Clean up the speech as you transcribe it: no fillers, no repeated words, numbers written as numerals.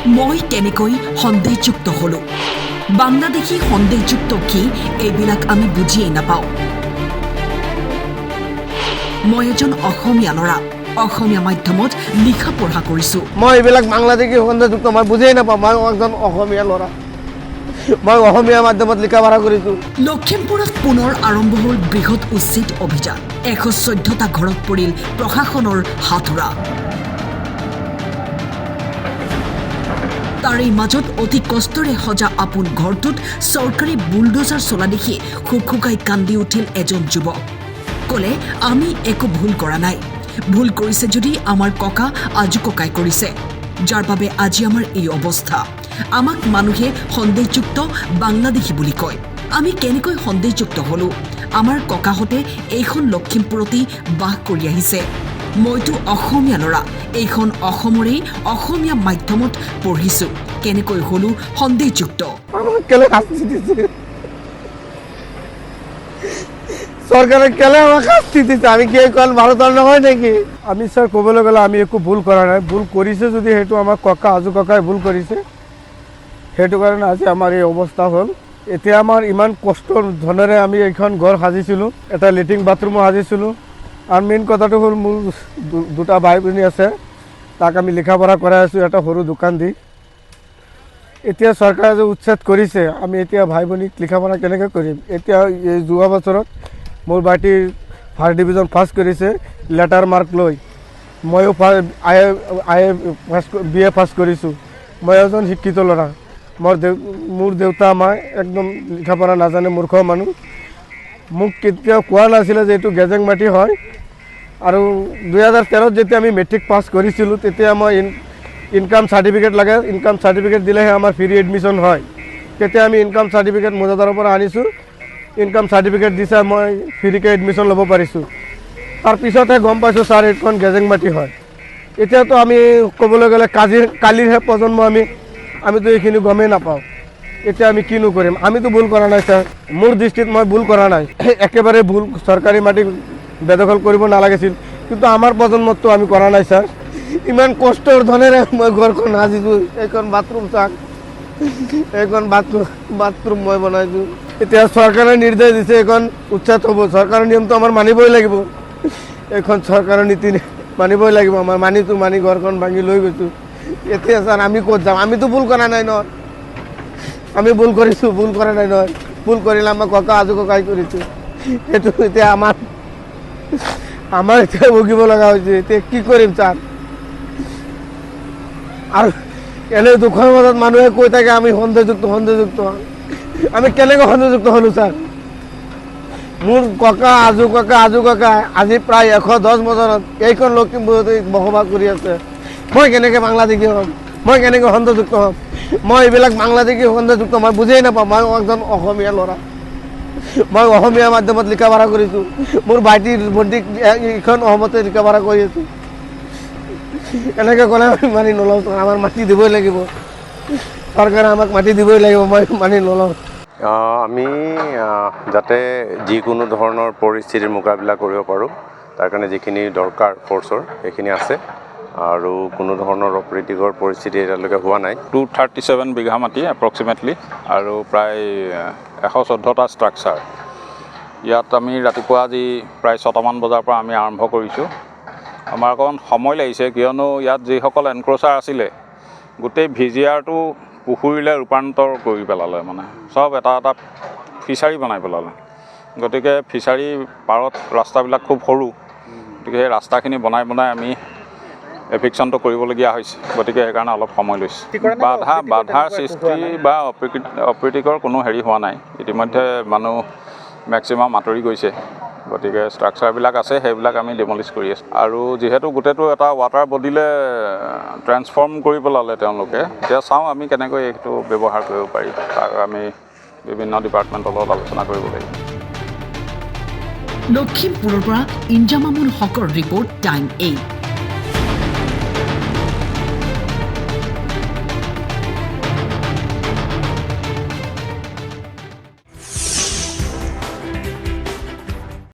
মই কেনেকৈ সন্দেহযুক্ত হলো বাংলাদেশী সন্দেহযুক্ত কি এইবিলাক আমি বুজিয়েই নাপাওঁ মই এজন অসমীয়া ল'ৰা অসমীয়া মাধ্যমত লিখা পঢ়া কৰিছোঁ মই এইবিলাক বাংলাদেশী সন্দেহযুক্ত মই বুজিয়েই নাপাওঁ মই একজন অসমীয়া ল'ৰা মই অসমীয়া মাধ্যমত লিখা পঢ়া কৰিছোঁ লখিমপুৰত পুনৰ আৰম্ভ হ'ল বৃহৎ উচ্ছেদ অভিযান 114টা ঘৰত পৰিল প্ৰশাসনৰ হাতোৰা তাৰে মাজত অতি কষ্টৰে সজা আপোন ঘৰটোত চৰকাৰী বুলডোজাৰ চলা দেখি খুকখুকাই কান্দি উঠিল এজন যুৱক ক'লে আমি একো ভুল কৰা নাই ভুল কৰিছে যদি আমাৰ ককা আজু ককাই কৰিছে যাৰ বাবে আজি আমাৰ এই অৱস্থা আমাক মানুহে সন্দেহযুক্ত বাংলাদেশী বুলি কয় আমি কেনেকৈ সন্দেহযুক্ত হলো আমাৰ ককাহঁতে এইখন লখিমপুৰতেই বাস কৰি আহিছে মইতো অসমীয়া ল'ৰা এইখন অসমৰেই অসমীয়া মাধ্যমত পঢ়িছো কেনেকৈ হলো সন্দেহযুক্ত চৰকাৰে কেলে আমাক শাস্তি দিছে আমি কি কল ভাৰতৰ নহয় নেকি আমি স্যাৰ ক'বলৈ গ'লে আমি একো ভুল কৰা নাই ভুল কৰিছে যদি সেইটো আমাৰ ককা আজু ককাই ভুল কৰিছে সেইটো কাৰণে আজি আমাৰ এই অৱস্থা হ'ল এতিয়া আমাৰ ইমান কষ্টৰ ধনেৰে আমি এইখন ঘৰ সাজিছিলোঁ এটা লেট্ৰিন বাথৰুমো সাজিছিলোঁ আৰু মেইন কথাটো হ'ল মোৰ দুটা ভাই ভনী আছে তাক আমি লিখা পঢ়া কৰাই আছোঁ এটা সৰু দোকান দি এতিয়া চৰকাৰে যে উচ্ছেদ কৰিছে আমি এতিয়া ভাই ভনীক লিখা পঢ়া কেনেকৈ কৰিম এতিয়া এই যোৱা বছৰত মোৰ ভাইটি ফাৰ্ষ্ট ডিভিজন ফাৰ্ষ্ট কৰিছে লেটাৰ মাৰ্ক লৈ ময়ো বি এ ফাৰ্ষ্ট কৰিছোঁ মই এজন শিক্ষিত ল'ৰা মোৰ দেউতা মায়ে একদম লিখা পঢ়া নাজানে মূৰ্খ মানুহ মোক কেতিয়াও কোৱা নাছিলে যে এইটো গেজেং মাটি হয় আৰু 2013 যেতিয়া আমি মেট্ৰিক পাছ কৰিছিলোঁ তেতিয়া মই ইনকাম চাৰ্টিফিকেট লাগে ইনকাম চাৰ্টিফিকেট দিলেহে আমাৰ ফ্ৰী এডমিশ্যন হয় তেতিয়া আমি ইনকাম চাৰ্টিফিকেট মোজাদাৰৰ পৰা আনিছোঁ ইনকাম চাৰ্টিফিকেট দিছে মই ফ্ৰীকৈ এডমিশ্যন ল'ব পাৰিছোঁ তাৰপিছতহে গম পাইছোঁ ছাৰ এইখন গেজেং মাটি হয় এতিয়াতো আমি ক'বলৈ গ'লে কালিৰহে প্ৰজন্ম আমিতো এইখিনি গমেই নাপাওঁ এতিয়া আমি কিনো কৰিম আমিতো ভুল কৰা নাই ছাৰ মোৰ দৃষ্টিত মই ভুল কৰা নাই একেবাৰে ভুল চৰকাৰী মাটি বেদখল কৰিব নালাগিছিল কিন্তু আমাৰ প্ৰজন্মততো আমি কৰা নাই ছাৰ ইমান কষ্টৰ ধনেৰে মই ঘৰখন সাজিছোঁ এইখন বাথৰুম চাওক এইখন বাথৰুম মই বনাইছোঁ এতিয়া চৰকাৰে নিৰ্দেশ দিছে এইখন উচ্ছেদ হ'ব চৰকাৰৰ নিয়মটো আমাৰ মানিবই লাগিব এইখন চৰকাৰৰ নীতি মানিবই লাগিব আমাৰ মানি ঘৰখন ভাঙি লৈ গৈছোঁ এতিয়া ছাৰ আমি ক'ত যাম আমিতো ভুল কৰা নাই নহয় আমি ভুল কৰিছোঁ ভুল কৰা নাই নহয় ভুল কৰিলে আমাৰ ককা আজু ককাই কৰিছোঁ সেইটো এতিয়া আমাৰ এতিয়া ভুগিব লগা হৈছে এতিয়া কি কৰিম ছাৰ আৰু এনে দুখৰ মাজত মানুহে কৈ থাকে আমি সন্দেহযুক্ত আমি কেনেকৈ সন্দেহযুক্ত হ'লোঁ ছাৰ মোৰ ককা আজু ককা আজি প্ৰায় 110 বছৰত এইখন লখিমপুৰতে বসবাস কৰি আছে মই কেনেকৈ বাংলাদেশী হ'ম মই কেনেকৈ সন্দেহযুক্ত হ'ম মই এইবিলাক বাংলাদেশী সন্দেহযুক্ত মই বুজিয়েই নাপাওঁ মই একজন অসমীয়া ল'ৰা মই অসমীয়া মাধ্যমত লিখা পঢ়া কৰিছোঁ মোৰ ভাইটিৰ ভণ্টিক এইখন অসমতে লিখা পঢ়া কৰি আছোঁ এনেকৈ ক'লে আমি মানি নলওঁ আমাৰ মাটি দিবই লাগিব চৰকাৰে আমাক মাটি দিবই লাগিব মই মানি নলওঁ আমি যাতে যিকোনো ধৰণৰ পৰিস্থিতিৰ মোকাবিলা কৰিব পাৰোঁ তাৰ কাৰণে যিখিনি দৰকাৰ ফ'ৰ্চৰ সেইখিনি আছে আৰু কোনো ধৰণৰ অপ্ৰীতিকৰ পৰিস্থিতি এতিয়ালৈকে হোৱা নাই 237 বিঘা মাটি এপ্ৰক্সিমেটলি আৰু প্ৰায় 114টা ষ্ট্ৰাকচাৰ ইয়াত আমি ৰাতিপুৱা আজি প্ৰায় 6টামান বজাৰ পৰা আমি আৰম্ভ কৰিছোঁ আমাৰ অকণ সময় লাগিছে কিয়নো ইয়াত যিসকল এনক্ৰ'চাৰ আছিলে গোটেই ভিজিআৰটো পুখুৰীলৈ ৰূপান্তৰ কৰি পেলালে মানে চব এটা ফিচাৰী বনাই পেলালে গতিকে ফিচাৰী পাৰত ৰাস্তাবিলাক খুব সৰু গতিকে সেই ৰাস্তাখিনি বনাই আমি এভিকশ্যনটো কৰিবলগীয়া হৈছে গতিকে সেইকাৰণে অলপ সময় লৈছে বাধাৰ সৃষ্টি বা অপ্ৰীতিকৰ কোনো হেৰি হোৱা নাই ইতিমধ্যে মানুহ মেক্সিমাম আঁতৰি গৈছে গতিকে ষ্ট্ৰাকচাৰবিলাক আছে সেইবিলাক আমি ডিমলিছ কৰি আছোঁ আৰু যিহেতু গোটেইটো এটা ৱাটাৰ বডিলে ট্ৰেন্সফৰ্ম কৰি পেলালে তেওঁলোকে এতিয়া চাওঁ আমি কেনেকৈ এইটো ব্যৱহাৰ কৰিব পাৰি তাক আমি বিভিন্ন ডিপাৰ্টমেণ্টৰ লগত আলোচনা কৰিব লাগিব লখিমপুৰৰ পৰা ইনজামামুল হকৰ ৰিপৰ্ট টাইম 8